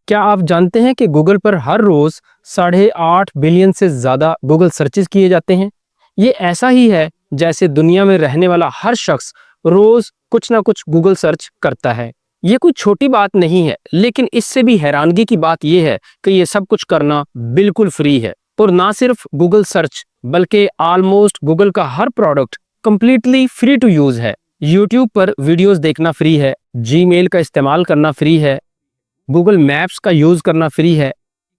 क्या आप जानते हैं कि गूगल पर हर रोज 8.5 बिलियन से ज्यादा गूगल सर्चेस किए जाते हैं। ये ऐसा ही है जैसे दुनिया में रहने वाला हर शख्स रोज कुछ ना कुछ गूगल सर्च करता है। ये कोई छोटी बात नहीं है, लेकिन इससे भी हैरानगी की बात यह है कि ये सब कुछ करना बिल्कुल फ्री है। और ना सिर्फ गूगल सर्च बल्कि ऑलमोस्ट गूगल का हर product completely free to use है। यूट्यूब पर वीडियोस देखना फ्री है, जीमेल का इस्तेमाल करना फ्री है, गूगल मैप्स का यूज करना फ्री है।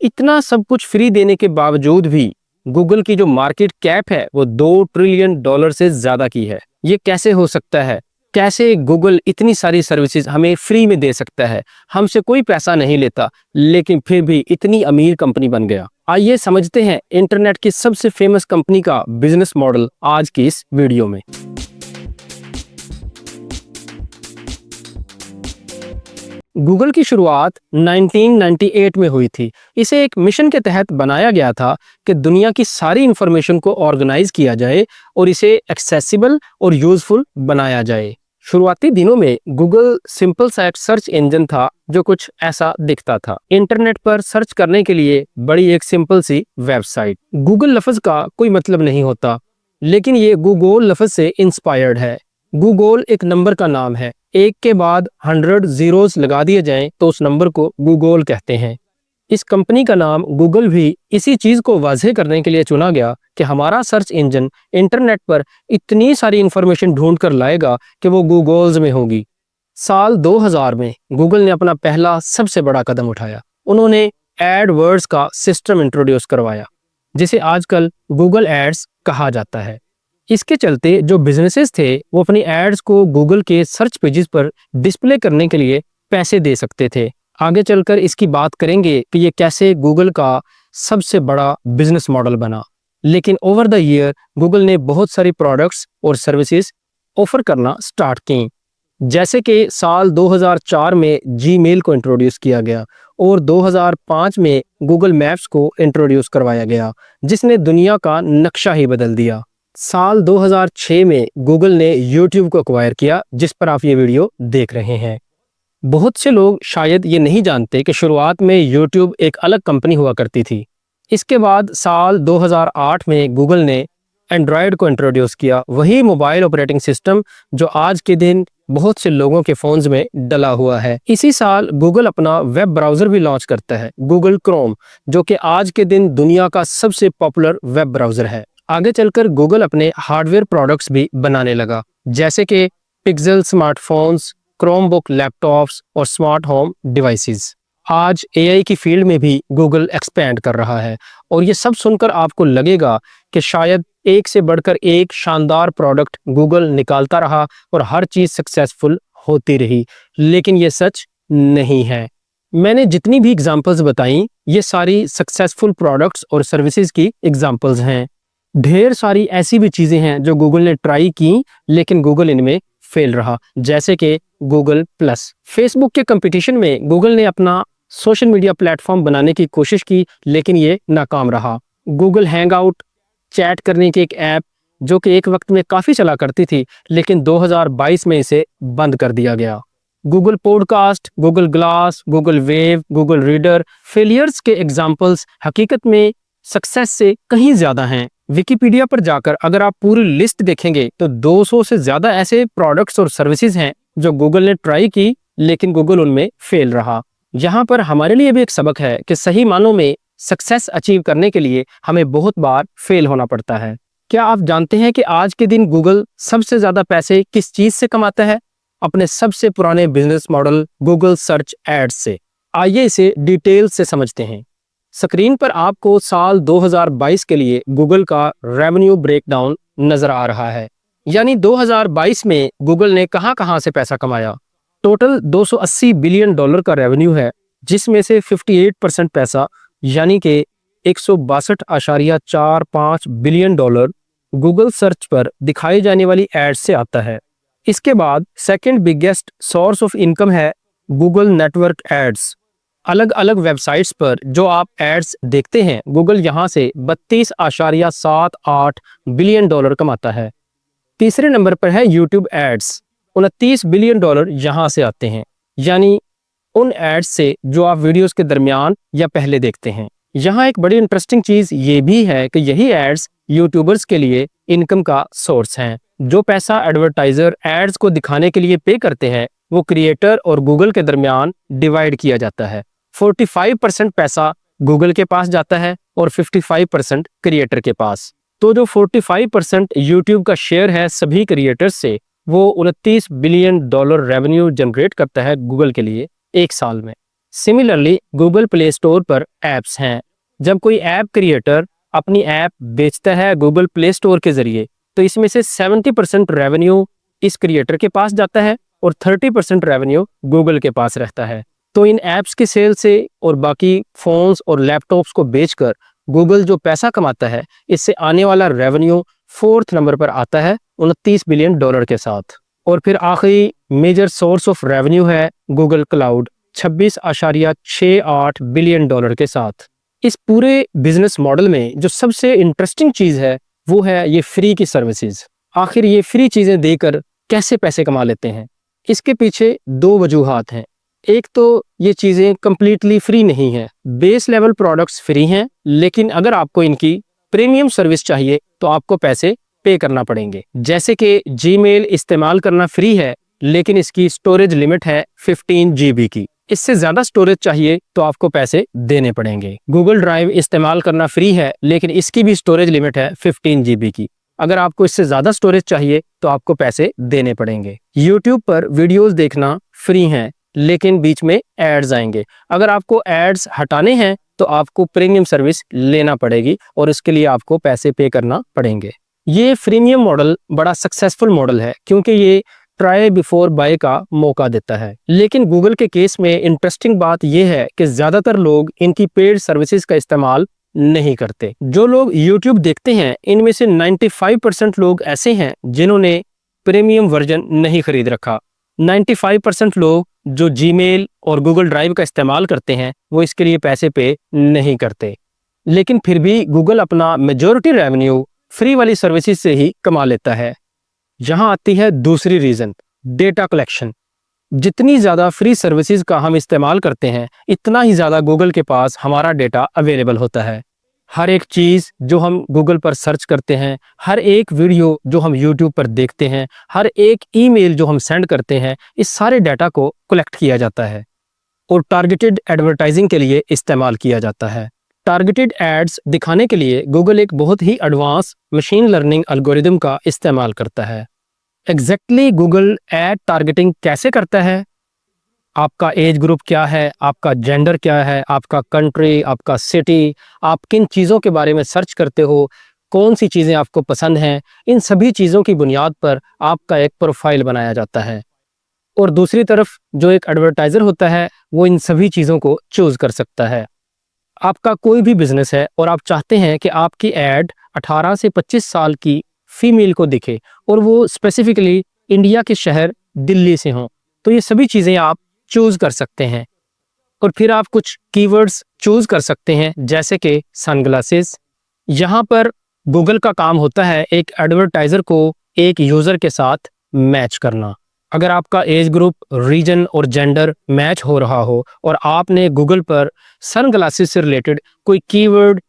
इतना सब कुछ फ्री देने के बावजूद भी गूगल की जो मार्केट कैप है वो $2 ट्रिलियन से ज्यादा की है। ये कैसे हो सकता है? कैसे गूगल इतनी सारी सर्विसेज हमें फ्री में दे सकता है? हमसे कोई पैसा नहीं लेता, लेकिन फिर भी इतनी अमीर कंपनी बन गया। आइए समझते हैं इंटरनेट की सबसे फेमस कंपनी का बिजनेस मॉडल आज की इस वीडियो में। गूगल की शुरुआत 1998 में हुई थी। इसे एक मिशन के तहत बनाया गया था कि दुनिया की सारी इंफॉर्मेशन को ऑर्गेनाइज किया जाए और इसे एक्सेसिबल और यूजफुल बनाया जाए। शुरुआती दिनों में गूगल सिंपल सा एक सर्च इंजन था जो कुछ ऐसा दिखता था। इंटरनेट पर सर्च करने के लिए बड़ी एक सिंपल सी वेबसाइट। गूगल लफ्ज का कोई मतलब नहीं होता, लेकिन ये गूगल लफ्ज से इंस्पायर्ड है। गूगल एक नंबर का नाम है। एक के बाद 100 जीरोस लगा दिए जाएं तो उस नंबर को गूगल कहते हैं। इस कंपनी का नाम गूगल भी इसी चीज को वाज़ेह करने के लिए चुना गया कि हमारा सर्च इंजन इंटरनेट पर इतनी सारी इंफॉर्मेशन ढूंढ कर लाएगा कि वो गूगल्स में होगी। साल 2000 में गूगल ने अपना पहला सबसे बड़ा कदम उठाया। उन्होंने एडवर्ड्स का सिस्टम इंट्रोड्यूस करवाया, जिसे आजकल गूगल एड्स कहा जाता है। इसके चलते जो बिजनेसेस थे वो अपनी एड्स को गूगल के सर्च पेजेस पर डिस्प्ले करने के लिए पैसे दे सकते थे। आगे चलकर इसकी बात करेंगे कि ये कैसे गूगल का सबसे बड़ा बिजनेस मॉडल बना। लेकिन ओवर द ईयर गूगल ने बहुत सारी प्रोडक्ट्स और सर्विसेज ऑफर करना स्टार्ट की। जैसे कि साल 2004 में जीमेल को इंट्रोड्यूस किया गया और 2005 में गूगल मैप्स को इंट्रोड्यूस करवाया गया, जिसने दुनिया का नक्शा ही बदल दिया। साल 2006 में गूगल ने यूट्यूब को एक्वायर किया, जिस पर आप ये वीडियो देख रहे हैं। बहुत से लोग शायद ये नहीं जानते कि शुरुआत में यूट्यूब एक अलग कंपनी हुआ करती थी। इसके बाद साल 2008 में गूगल ने एंड्रॉयड को इंट्रोड्यूस किया, वही मोबाइल ऑपरेटिंग सिस्टम जो आज के दिन बहुत से लोगों के फोन्स में डला हुआ है। इसी साल गूगल अपना वेब ब्राउजर भी लॉन्च करता है, गूगल क्रोम, जो कि आज के दिन दुनिया का सबसे पॉपुलर वेब ब्राउजर है। आगे चलकर गूगल अपने हार्डवेयर प्रोडक्ट्स भी बनाने लगा, जैसे कि पिक्सेल स्मार्टफोन्स, क्रोमबुक लैपटॉप्स और स्मार्ट होम डिवाइसेस। आज एआई की फील्ड में भी गूगल एक्सपैंड कर रहा है। और ये सब सुनकर आपको लगेगा कि शायद एक से बढ़कर एक शानदार प्रोडक्ट गूगल निकालता रहा और हर चीज सक्सेसफुल होती रही, लेकिन ये सच नहीं है। मैंने जितनी भी एग्जांपल्स बताई ये सारी सक्सेसफुल प्रोडक्ट्स और सर्विसेज की एग्जांपल्स हैं। ढेर सारी ऐसी भी चीजें हैं जो गूगल ने ट्राई की, लेकिन गूगल इनमें फेल रहा, जैसे कि गूगल प्लस। फेसबुक के कंपटीशन में गूगल ने अपना सोशल मीडिया प्लेटफॉर्म बनाने की कोशिश की, लेकिन ये नाकाम रहा। गूगल हैंगआउट, चैट करने की एक ऐप जो कि एक वक्त में काफी चला करती थी, लेकिन 2022 में इसे बंद कर दिया गया। Google podcast, Google glass, Google wave, Google reader failures के एग्जाम्पल्स हकीकत में सक्सेस से कहीं ज्यादा हैं। विकिपीडिया पर जाकर अगर आप पूरी लिस्ट देखेंगे तो 200 से ज्यादा ऐसे प्रोडक्ट्स और सर्विसेज हैं जो गूगल ने ट्राई की, लेकिन गूगल उनमें फेल रहा। यहाँ पर हमारे लिए भी एक सबक है कि सही मानों में सक्सेस अचीव करने के लिए हमें बहुत बार फेल होना पड़ता है। क्या आप जानते हैं कि आज के दिन गूगल सबसे ज्यादा पैसे किस चीज से कमाता है? अपने सबसे पुराने business model Google search ads से। आइए इसे डिटेल से समझते हैं। स्क्रीन पर आपको साल 2022 के लिए गूगल का रेवेन्यू ब्रेकडाउन नजर आ रहा है। यानी 2022 में गूगल ने कहां से पैसा कमाया। टोटल $280 बिलियन का रेवेन्यू है, जिसमें से 58% पैसा यानी कि $162.45 बिलियन गूगल सर्च पर दिखाई जाने वाली एड्स से आता है। इसके बाद second biggest source of income है गूगल नेटवर्क एड्स। अलग अलग वेबसाइट्स पर जो आप एड्स देखते हैं, गूगल यहां से $32.78 बिलियन कमाता है। तीसरे नंबर पर है यूट्यूब एड्स, $29 बिलियन यहां से आते हैं। यानी उन एड्स से जो आप वीडियोस के दरमियान या पहले देखते हैं। यहाँ एक बड़ी इंटरेस्टिंग चीज ये भी है कि यही एड्स यूट्यूबर्स के लिए इनकम का सोर्स हैं। जो पैसा एडवर्टाइजर एड्स को दिखाने के लिए पे करते हैं वो क्रिएटर और गूगल के दरमियान डिवाइड किया जाता है। 45% पैसा गूगल के पास जाता है और 55% क्रिएटर के पास। तो जो 45% यूट्यूब का शेयर है सभी क्रिएटर्स से, वो $29 बिलियन रेवेन्यू जनरेट करता है गूगल के लिए एक साल में। सिमिलरली गूगल प्ले स्टोर पर ऐप्स हैं। जब कोई ऐप क्रिएटर अपनी ऐप बेचता है गूगल प्ले स्टोर के जरिए, तो इसमें से 70% रेवेन्यू इस क्रिएटर के पास जाता है और 30% रेवेन्यू गूगल के पास रहता है। तो इन ऐप्स की सेल से और बाकी फोन्स और लैपटॉप्स को बेचकर गूगल जो पैसा कमाता है, इससे आने वाला रेवेन्यू 4th नंबर पर आता है $29 बिलियन के साथ। और फिर आखिरी मेजर सोर्स ऑफ रेवेन्यू है गूगल क्लाउड 26.68 बिलियन के साथ। इस पूरे बिजनेस मॉडल में जो सबसे इंटरेस्टिंग चीज है वो है ये फ्री की सर्विसेज। आखिर ये फ्री चीजें देकर कैसे पैसे कमा लेते हैं? इसके पीछे दो वजूहात हैं। एक तो ये चीजें कंप्लीटली फ्री नहीं है, बेस लेवल प्रोडक्ट्स फ्री हैं, लेकिन अगर आपको इनकी प्रीमियम सर्विस चाहिए तो आपको पैसे पे करना पड़ेंगे। जैसे कि जीमेल इस्तेमाल करना फ्री है, लेकिन इसकी स्टोरेज लिमिट है 15 GB की। इससे ज्यादा स्टोरेज चाहिए तो आपको पैसे देने पड़ेंगे। गूगल ड्राइव इस्तेमाल करना फ्री है, लेकिन इसकी भी स्टोरेज लिमिट है 15 GB की। अगर आपको इससे ज्यादा स्टोरेज चाहिए तो आपको पैसे देने पड़ेंगे। यूट्यूब पर वीडियोस देखना फ्री हैं, लेकिन बीच में एड्स आएंगे। अगर आपको एड्स हटाने हैं तो आपको प्रीमियम सर्विस लेना पड़ेगी और इसके लिए आपको पैसे पे करना पड़ेंगे। ये फ्रीमियम मॉडल बड़ा सक्सेसफुल मॉडल है क्योंकि ये ट्राई बिफोर बाय का मौका देता है। लेकिन गूगल के केस में इंटरेस्टिंग बात यह है कि ज्यादातर लोग इनकी पेड सर्विसेज का इस्तेमाल नहीं करते। जो लोग YouTube देखते हैं इनमें से 95% लोग ऐसे हैं जिन्होंने प्रीमियम वर्जन नहीं खरीद रखा। 95% लोग जो जीमेल और गूगल ड्राइव का इस्तेमाल करते हैं वो इसके लिए पैसे पे नहीं करते। लेकिन फिर भी गूगल अपना मेजॉरिटी रेवेन्यू फ्री वाली सर्विसेज से ही कमा लेता है। यहाँ आती है दूसरी रीजन, डेटा कलेक्शन। जितनी ज्यादा फ्री सर्विसेज का हम इस्तेमाल करते हैं इतना ही ज्यादा गूगल के पास हमारा डेटा अवेलेबल होता है। हर एक चीज जो हम गूगल पर सर्च करते हैं, हर एक वीडियो जो हम यूट्यूब पर देखते हैं, हर एक ईमेल जो हम सेंड करते हैं, इस सारे डाटा को कलेक्ट किया जाता है और टारगेटेड एडवर्टाइजिंग के लिए इस्तेमाल किया जाता है। टारगेटेड एड्स दिखाने के लिए गूगल एक बहुत ही एडवांस मशीन लर्निंग एल्गोरिदम का इस्तेमाल करता है। एग्जैक्टली गूगल एड टारगेटिंग कैसे करता है? आपका एज ग्रुप क्या है, आपका जेंडर क्या है, आपका कंट्री, आपका सिटी, आप किन चीज़ों के बारे में सर्च करते हो, कौन सी चीज़ें आपको पसंद हैं, इन सभी चीज़ों की बुनियाद पर आपका एक प्रोफाइल बनाया जाता है। और दूसरी तरफ जो एक एडवर्टाइज़र होता है वो इन सभी चीज़ों को चूज़ कर सकता है। आपका कोई भी बिजनेस है और आप चाहते हैं कि आपकी एड 18 से 25 साल की फीमेल को दिखे और वो स्पेसिफिकली इंडिया के शहर दिल्ली से हों, तो ये सभी चीज़ें आप चूज़ कर सकते हैं। और फिर आप कुछ कीवर्ड्स चूज़ कर सकते हैं जैसे कि सनग्लासेस। यहाँ पर गूगल का काम होता है एक एडवर्टाइज़र को एक यूज़र के साथ मैच करना। अगर आपका एज ग्रुप, रीजन और जेंडर मैच हो रहा हो और आपने गूगल पर सनग्लासेस से रिलेटेड कोई कीवर्ड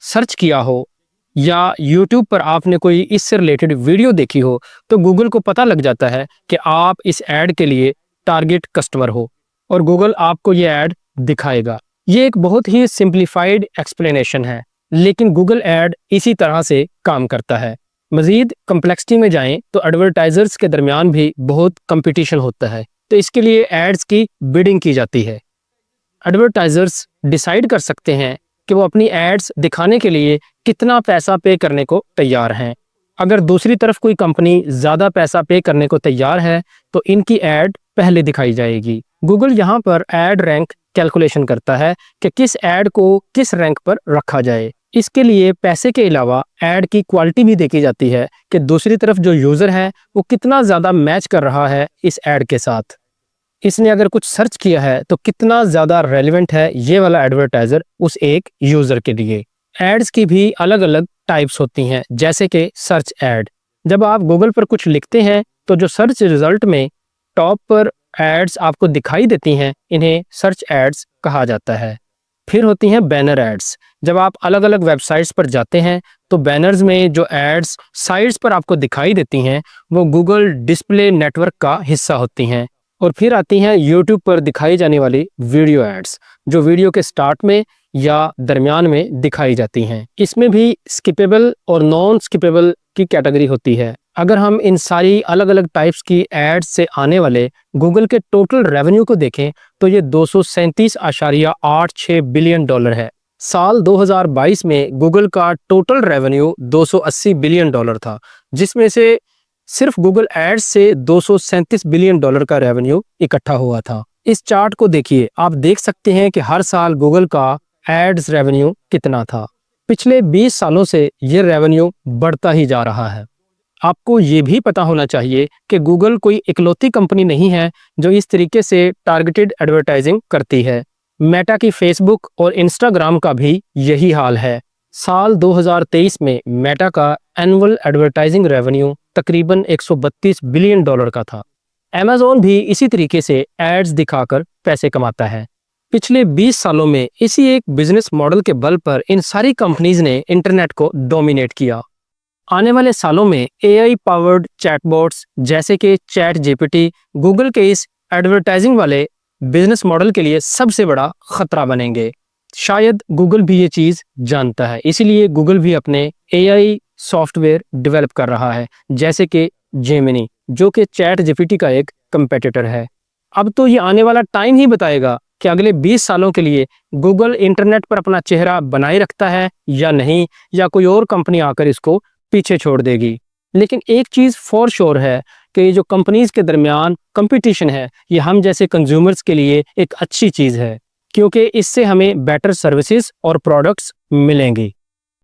सर्च किया हो या यूट्यूब पर आपने कोई इससे रिलेटेड वीडियो देखी हो, तो गूगल को पता लग जाता है कि आप इस ऐड के लिए टारगेट कस्टमर हो और गूगल आपको ये ऐड दिखाएगा। ये एक बहुत ही सिंप्लीफाइड एक्सप्लेनेशन है, लेकिन गूगल ऐड इसी तरह से काम करता है। मजीद कम्प्लेक्सिटी में जाएं तो एडवर्टाइजर्स के दरमियान भी बहुत कंपटीशन होता है, तो इसके लिए एड्स की बिडिंग की जाती है। एडवर्टाइजर्स डिसाइड कर सकते हैं कि वो अपनी एड्स दिखाने के लिए कितना पैसा पे करने को तैयार हैं। अगर दूसरी तरफ कोई कंपनी ज़्यादा पैसा पे करने को तैयार है तो इनकी एड पहले दिखाई जाएगी। गूगल यहाँ पर एड रैंक कैलकुलेशन करता है कि किस एड को किस रैंक पर रखा जाए। इसके लिए पैसे के अलावा एड की क्वालिटी भी देखी जाती है कि दूसरी तरफ जो यूज़र है वो कितना ज़्यादा मैच कर रहा है इस एड के साथ। इसने अगर कुछ सर्च किया है तो कितना ज़्यादा रेलिवेंट है ये वाला एडवर्टाइज़र उस एक यूज़र के लिए। एड्स की भी अलग अलग टाइप्स होती हैं, जैसे कि सर्च एड। जब आप गूगल पर कुछ लिखते हैं तो जो सर्च रिजल्ट में टॉप पर एड्स आपको दिखाई देती हैं, इन्हें सर्च एड्स कहा जाता है। फिर होती हैं बैनर एड्स। जब आप अलग अलग वेबसाइट्स पर जाते हैं तो बैनर्स में जो एड्स साइट्स पर आपको दिखाई देती हैं वो गूगल डिस्प्ले नेटवर्क का हिस्सा होती हैं। और फिर आती हैं यूट्यूब पर दिखाई जाने वाली वीडियो एड्स, जो वीडियो के स्टार्ट में या दरमियान में दिखाई जाती हैं। इसमें भी स्किपेबल और नॉन स्किपेबल की कैटेगरी होती है। अगर हम इन सारी अलग अलग टाइप्स की एड्स से आने वाले गूगल के टोटल रेवेन्यू को देखें तो ये 237.86 बिलियन डॉलर है। साल 2022 में गूगल का टोटल रेवेन्यू 280 बिलियन डॉलर था, जिसमें से सिर्फ गूगल एड्स से 237 बिलियन डॉलर का रेवेन्यू इकट्ठा हुआ था। इस चार्ट को देखिए, आप देख सकते हैं कि हर साल गूगल का एड्स रेवेन्यू कितना था। पिछले 20 सालों से ये रेवेन्यू बढ़ता ही जा रहा है। आपको ये भी पता होना चाहिए कि गूगल कोई इकलौती कंपनी नहीं है जो इस तरीके से टारगेटेड एडवर्टाइजिंग करती है। मेटा की फेसबुक और इंस्टाग्राम का भी यही हाल है। साल 2023 में मेटा का एनुअल एडवर्टाइजिंग रेवेन्यू तकरीबन 132 बिलियन डॉलर का था। अमेज़न भी इसी तरीके से एड्स दिखाकर पैसे कमाता है। पिछले 20 सालों में इसी एक बिजनेस मॉडल के बल पर इन सारी कंपनीज ने इंटरनेट को डोमिनेट किया। आने वाले सालों में एआई पावर्ड चैटबॉट्स जैसे कि चैट जीपीटी गूगल के इस एडवर्टाइजिंग वाले बिजनेस मॉडल के लिए सबसे बड़ा खतरा बनेंगे। शायद गूगल भी ये चीज जानता है, इसीलिए गूगल भी अपने एआई सॉफ्टवेयर डेवलप कर रहा है, जैसे कि जेमिनी, जो कि चैट जीपीटी का एक कंपेटिटर है। अब तो ये आने वाला टाइम ही बताएगा कि अगले 20 सालों के लिए गूगल इंटरनेट पर अपना चेहरा बनाए रखता है या नहीं, या कोई और कंपनी आकर इसको पीछे छोड़ देगी। लेकिन एक चीज फॉर श्योर है कि ये जो कंपनीज के दरमियान कंपटीशन है, ये हम जैसे कंज्यूमर्स के लिए एक अच्छी चीज है, क्योंकि इससे हमें बेटर सर्विसेज और प्रोडक्ट्स मिलेंगी।